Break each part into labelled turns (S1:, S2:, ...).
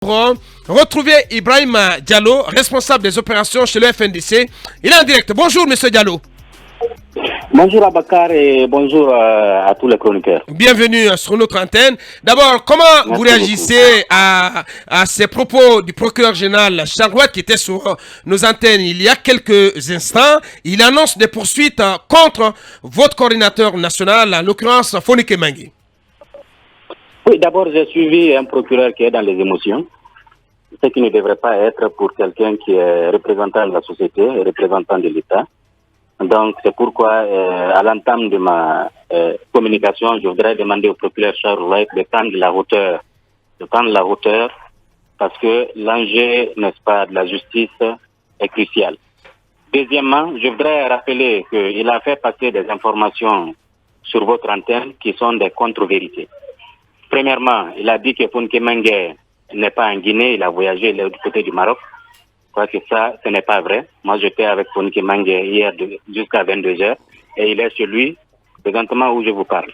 S1: Pour retrouver Ibrahim Diallo, responsable des opérations chez le FNDC. Il est en direct. Bonjour, monsieur Diallo.
S2: Bonjour Abakar et bonjour à tous les chroniqueurs.
S1: Bienvenue sur notre antenne. D'abord, comment vous réagissez à ces propos du procureur général Charles qui était sur nos antennes il y a quelques instants? Il annonce des poursuites contre votre coordinateur national, en l'occurrence Fonike Mengue.
S2: Oui, d'abord, j'ai suivi un procureur qui est dans les émotions, ce qui ne devrait pas être pour quelqu'un qui est représentant de la société, représentant de l'État. Donc, c'est pourquoi, à l'entame de ma communication, je voudrais demander au procureur Charles Wright de prendre la hauteur, parce que l'enjeu, n'est-ce pas, de la justice est crucial. Deuxièmement, je voudrais rappeler qu'il a fait passer des informations sur votre antenne qui sont des contre-vérités. Premièrement, il a dit que Fonike Mengue n'est pas en Guinée, il a voyagé du côté du Maroc. Je crois que ça, ce n'est pas vrai. Moi, j'étais avec Fonike Mengue hier jusqu'à 22h et il est chez lui, présentement où je vous parle.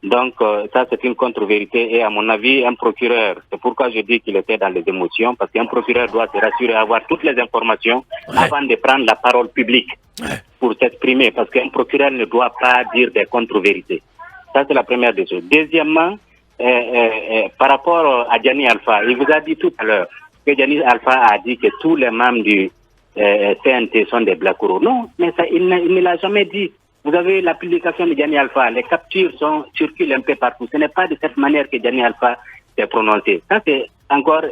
S2: Donc, ça, c'est une contre-vérité et à mon avis, un procureur, c'est pourquoi je dis qu'il était dans les émotions, parce qu'un procureur doit se rassurer, avoir toutes les informations avant de prendre la parole publique pour s'exprimer, parce qu'un procureur ne doit pas dire des contre-vérités. Ça, c'est la première des choses. Deuxièmement, par rapport à Diani Alpha, il vous a dit tout à l'heure que Diani Alpha a dit que tous les membres du CNT sont des Blackouro. Non, mais ça, il ne l'a jamais dit. Vous avez la publication de Diani Alpha, les captures circulent un peu partout. Ce n'est pas de cette manière que Diani Alpha s'est prononcé. Ça, c'est encore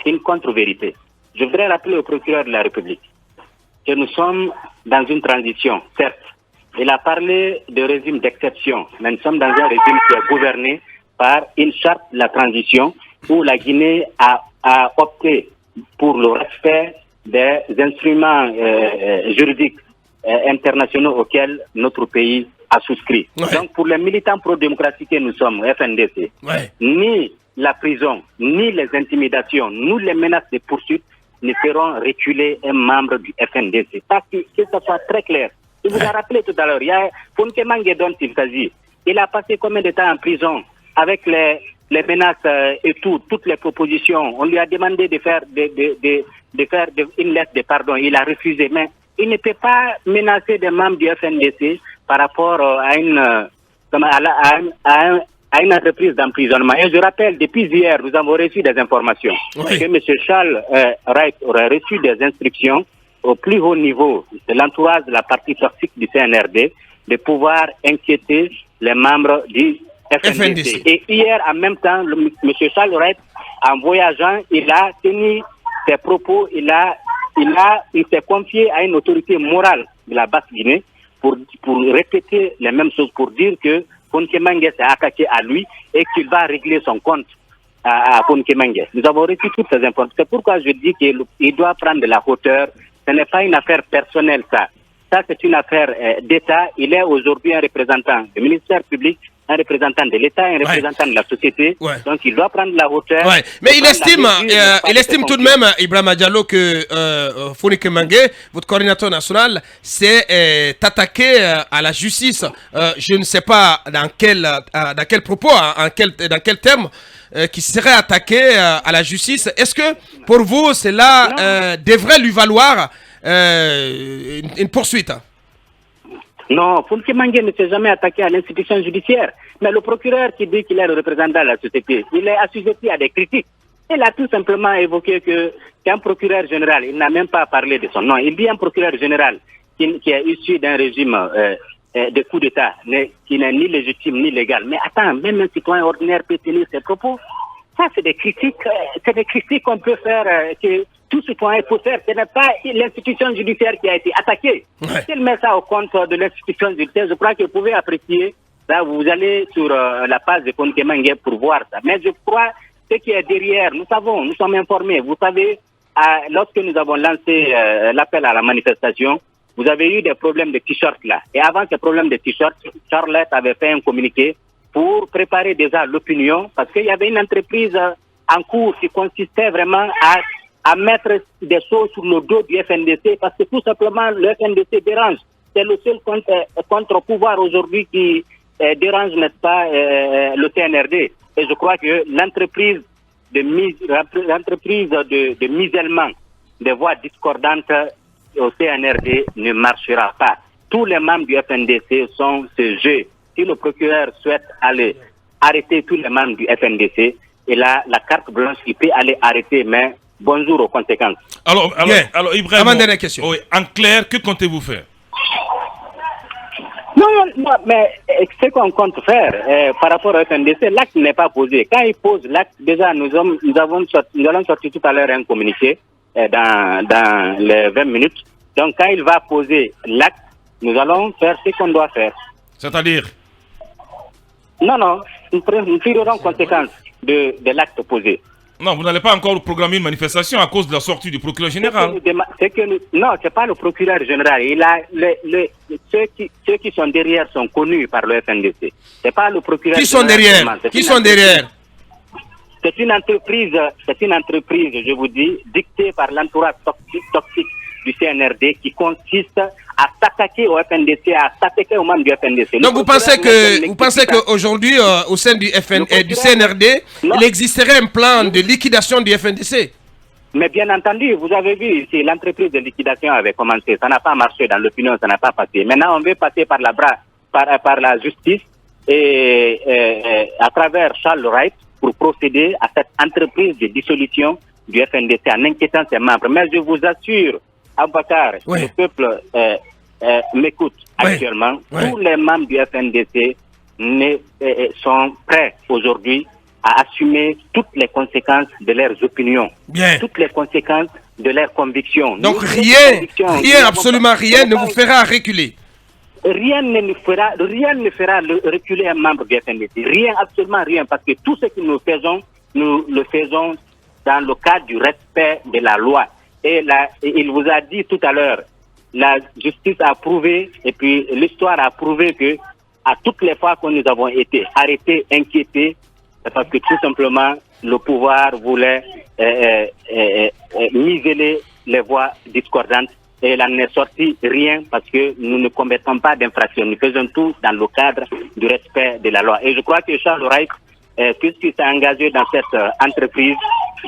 S2: une contre-vérité. Je voudrais rappeler au procureur de la République que nous sommes dans une transition, certes. Il a parlé de régime d'exception, mais nous sommes dans un régime qui est gouverné par une charte de la transition où la Guinée a opté pour le respect des instruments juridiques internationaux auxquels notre pays a souscrit. Donc pour les militants pro-démocratie que nous sommes, FNDC, ni la prison, ni les intimidations, ni les menaces de poursuite ne feront reculer un membre du FNDC. Parce que ça soit très clair. Il vous a rappelé tout à l'heure, il y a Fonike Mengue dont il s'agit. Il a passé combien de temps en prison avec les menaces et toutes les propositions. On lui a demandé de faire une lettre de pardon. Il a refusé. Mais il ne peut pas menacer des membres du FNDC par rapport à une entreprise d'emprisonnement. Et je rappelle, depuis hier, nous avons reçu des informations que M. Charles Wright aurait reçu des instructions au plus haut niveau de l'entourage de la partie toxique du CNRD de pouvoir inquiéter les membres du FNDC. Et hier, en même temps, M. Charles Wright, en voyageant, il a tenu ses propos, il s'est confié à une autorité morale de la Basse-Guinée pour répéter les mêmes choses, pour dire que Fonike Mengue s'est attaqué à lui et qu'il va régler son compte à Fonike Mengue. Nous avons reçu toutes ces informations. C'est pourquoi je dis qu'il doit prendre de la hauteur. Ce n'est pas une affaire personnelle, ça. Ça, c'est une affaire d'État. Il est aujourd'hui un représentant du ministère public, un représentant de l'État, un représentant de la société. Donc, il doit prendre la hauteur.
S1: Mais il estime tout de même, Ibrahim Diallo, que Fonike Mengue, votre coordinateur national, s'est attaqué à la justice. Je ne sais pas dans quel propos, dans quel terme, qui serait attaqué à la justice. Est-ce que, pour vous, cela devrait lui valoir une poursuite?
S2: Non, Fonike Mengue ne s'est jamais attaqué à l'institution judiciaire. Mais le procureur qui dit qu'il est le représentant de la société, il est assujetti à des critiques. Il a tout simplement évoqué qu'un procureur général, il n'a même pas parlé de son nom. Il dit un procureur général qui est issu d'un régime de coup d'État, qui n'est ni légitime ni légal. Mais attends, même un citoyen ordinaire peut tenir ses propos. Ça, c'est des critiques qu'on peut faire, que tout citoyen peut faire. Ce n'est pas l'institution judiciaire qui a été attaquée. S'il met ça au compte de l'institution judiciaire, je crois que vous pouvez apprécier. Là, vous allez sur la page de Fonike Mengue pour voir ça. Mais je crois ce qui est derrière, nous sommes informés. Vous savez, lorsque nous avons lancé l'appel à la manifestation, vous avez eu des problèmes de t-shirts là. Et avant ces problèmes de t-shirts, Charlotte avait fait un communiqué pour préparer déjà l'opinion, parce qu'il y avait une entreprise en cours qui consistait vraiment à mettre des choses sur le dos du FNDC, parce que tout simplement le FNDC dérange. C'est le seul contre-pouvoir aujourd'hui qui dérange, n'est-ce pas, le CNRD. Et je crois que l'entreprise l'entreprise de musellement des voix discordantes au CNRD ne marchera pas. Tous les membres du FNDC sont ce jeu. Si le procureur souhaite aller arrêter tous les membres du FNDC, il a la carte blanche, il peut aller arrêter, mais bonjour aux conséquences.
S3: Alors Ibrahim,
S1: Avant dernière question.
S3: Oui, en clair, que comptez-vous faire?
S2: Non, mais ce qu'on compte faire par rapport au FNDC, l'acte n'est pas posé. Quand il pose l'acte, déjà, nous allons sortir tout à l'heure un communiqué dans les 20 minutes. Donc, quand il va poser l'acte, nous allons faire ce qu'on doit faire.
S3: C'est-à-dire?
S2: Non, nous tirerons conséquence de l'acte posé.
S3: Non, vous n'allez pas encore programmer une manifestation à cause de la sortie du procureur général.
S2: Non, c'est pas le procureur général. Ceux qui sont derrière sont connus par le FNDC. C'est pas le procureur
S1: Qui sont
S2: général.
S1: Qui sont derrière?
S2: C'est une entreprise, je vous dis, dictée par l'entourage toxique du CNRD qui consiste à s'attaquer au FNDC, à s'attaquer aux membres du FNDC.
S1: Donc vous pensez qu'aujourd'hui, au sein du CNRD, il existerait un plan de liquidation du FNDC?
S2: Mais bien entendu, vous avez vu ici, l'entreprise de liquidation avait commencé. Ça n'a pas marché dans l'opinion, ça n'a pas passé. Maintenant, on veut passer par la justice et à travers Charles Wright pour procéder à cette entreprise de dissolution du FNDC en inquiétant ses membres. Mais je vous assure, Aboubacar, le peuple m'écoute actuellement. Tous les membres du FNDC sont prêts aujourd'hui à assumer toutes les conséquences de leurs opinions, toutes les conséquences de leurs convictions.
S1: Donc absolument rien ne vous fera reculer.
S2: Rien ne fera reculer un membre du FNDC. Rien, absolument rien, parce que tout ce que nous le faisons dans le cadre du respect de la loi. Et il vous a dit tout à l'heure, la justice a prouvé, et puis l'histoire a prouvé que à toutes les fois que nous avons été arrêtés, inquiétés, c'est parce que tout simplement le pouvoir voulait niveler les voix discordantes. Et il en est sorti rien parce que nous ne commettons pas d'infraction. Nous faisons tout dans le cadre du respect de la loi. Et je crois que Charles Wright, puisqu'il s'est engagé dans cette entreprise,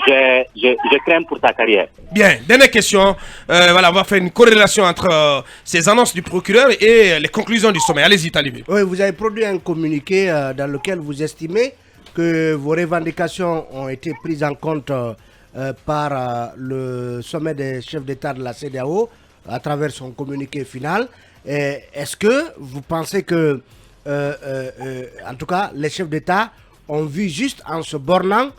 S2: je crains pour sa carrière.
S1: Bien, dernière question. Voilà, on va faire une corrélation entre ces annonces du procureur et les conclusions du sommet. Allez-y, Talibé.
S4: Oui, vous avez produit un communiqué dans lequel vous estimez que vos revendications ont été prises en compte par le sommet des chefs d'État de la CEDEAO à travers son communiqué final. Est-ce que vous pensez que, en tout cas, les chefs d'État ont vu juste en se bornant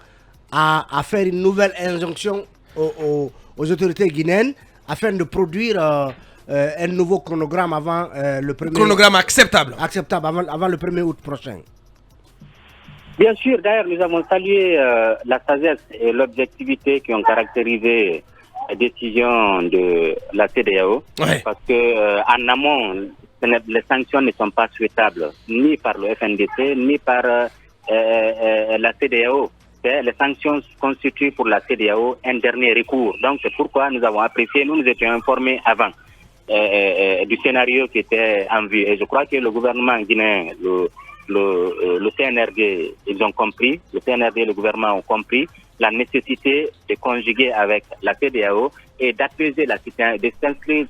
S4: à faire une nouvelle injonction aux autorités guinéennes afin de produire un nouveau chronogramme avant le 1er...
S1: Chronogramme acceptable.
S4: Acceptable, avant le 1er août prochain.
S2: Bien sûr, d'ailleurs, nous avons salué la sagesse et l'objectivité qui ont caractérisé la décision de la CEDEAO, parce que en amont, les sanctions ne sont pas souhaitables, ni par le FNDC, ni par la CEDEAO. Les sanctions constituent pour la CEDEAO un dernier recours. Donc, c'est pourquoi nous avons apprécié, nous étions informés avant du scénario qui était en vue. Et je crois que le gouvernement guinéen, le CNRD, ils ont compris, le CNRD et le gouvernement ont compris la nécessité de conjuguer avec la CEDEAO et d'apaiser la situation, de s'inscrire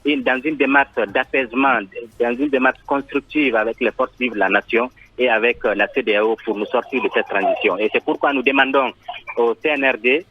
S2: dans une démarche d'apaisement, dans une démarche constructive avec les forces vives de la nation et avec la CEDEAO pour nous sortir de cette transition. Et c'est pourquoi nous demandons au CNRD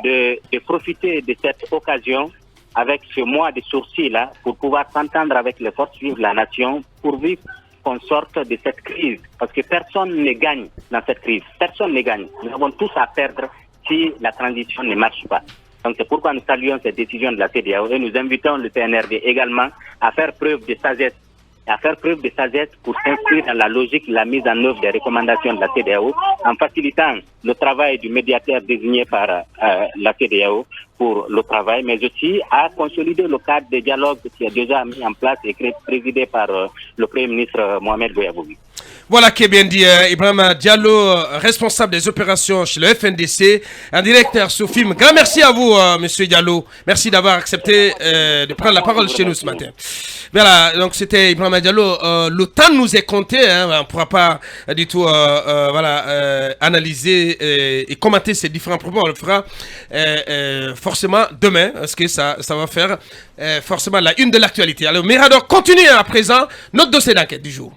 S2: de profiter de cette occasion avec ce mois de sourcils-là pour pouvoir s'entendre avec les forces vives de la nation pour vivre qu'on sorte de cette crise, parce que personne ne gagne dans cette crise. Personne ne gagne. Nous avons tous à perdre si la transition ne marche pas. Donc c'est pourquoi nous saluons cette décision de la CEDEAO et nous invitons le PNRD également à faire preuve de sagesse, pour s'inscrire dans la logique de la mise en œuvre des recommandations de la CEDEAO en facilitant le travail du médiateur désigné par la CEDEAO pour le travail, mais aussi à consolider le cadre de dialogue qui est déjà mis en place et présidé par le Premier ministre Mohamed Bouyaboubi.
S1: Voilà qui est bien dit, Ibrahima Diallo, responsable des opérations chez le FNDC, un directeur sous film. Grand merci à vous, monsieur Diallo. Merci d'avoir accepté de prendre la parole chez nous ce matin. Voilà, donc c'était Ibrahima Diallo. Le temps nous est compté, hein, on ne pourra pas du tout analyser et commenter ces différents propos. On le fera forcément demain, parce que ça va faire forcément la une de l'actualité. Alors, Mirador continue à présent notre dossier d'enquête du jour.